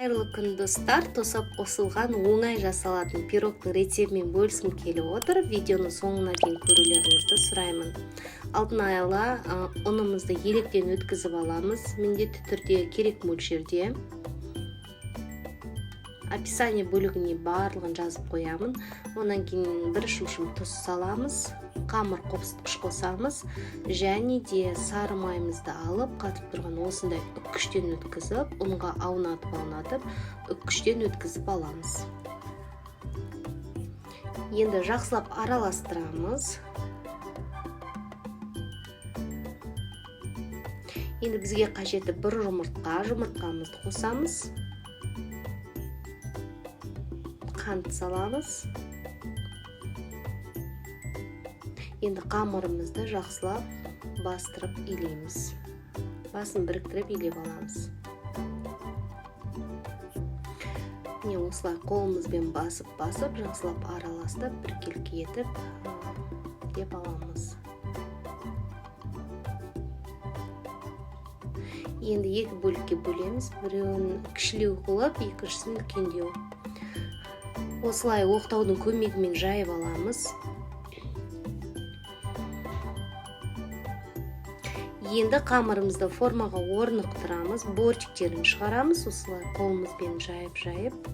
Қайырлы күн достар, тосап қосылған оңай жасалатын пирогтың рецептімен бөліскім келіп отыр. Видеоны соңына дейін көрулеріңізді сұраймын. Алдын ала ұнымызды електен өткізіп аламыз. Міндетті түрде керек мөлшерде. Описание бөлігіне барлығын жазып қоямын. Онан кейін бір шымшым тұз саламыз, қамыр қопсытқыш қосамыз, және де сары майымызды алып, қатып тұрған осындай үккіштен өткізіп, ұнға аунатып, үккіштен өткізіп аламыз. Енді жақсылап араластырамыз. Енді бізге қажеті бір жұмыртқамызды қосамыз. Қант саламыз. Енді қамырымызды жақсылап бастырып илейміз. Басын біріктіріп илеп аламыз. Міне осылай қолымызбен басып, жақсылап араластып, біркелкі етіп деп аламыз. Енді екі бөлікке бөлеміз. Біреуін кішілеу қылып, екіншісін үлкендеу. Осылай оқтаудың көмегімен жайып аламыз. Енді қамырымызды формаға орнықтырамыз, бортиктерін шығарамыз, осылай қолымызбен жайып.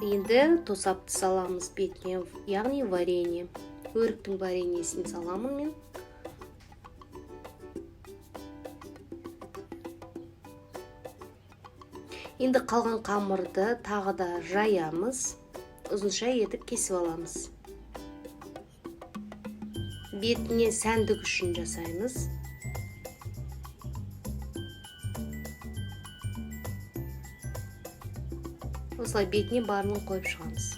Енді тосапты саламыз бетіне, яғни варенье. Өріктің вареньесін саламын мен. Енді қалған қамырды тағы да жаямыз, ұзынша етіп кесіп аламыз. Бетіне сәндік үшін жасаймыз. Осылай бетіне барын қойып шығамыз.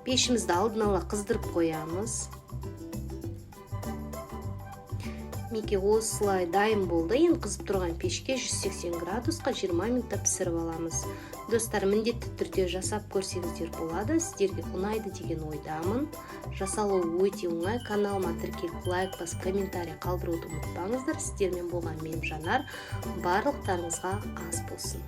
Пешімізді алдын ала қыздырып қоямыз. Меке осылай дайын болды. Енді қызып тұрған пешке 180 градусқа 20 минутта пісіріп аламыз. Достар, міндетті түрде жасап көрсеңіздер болады. Сіздерге ұнайды деген ойдамын. Жасалуы өте оңай. Каналыма тіркеліп лайк басып, комментарий қалдыруды ұмытпаңыздар. Сіздермен болған мен Жанар. Барлықтарыңызға ас болсын.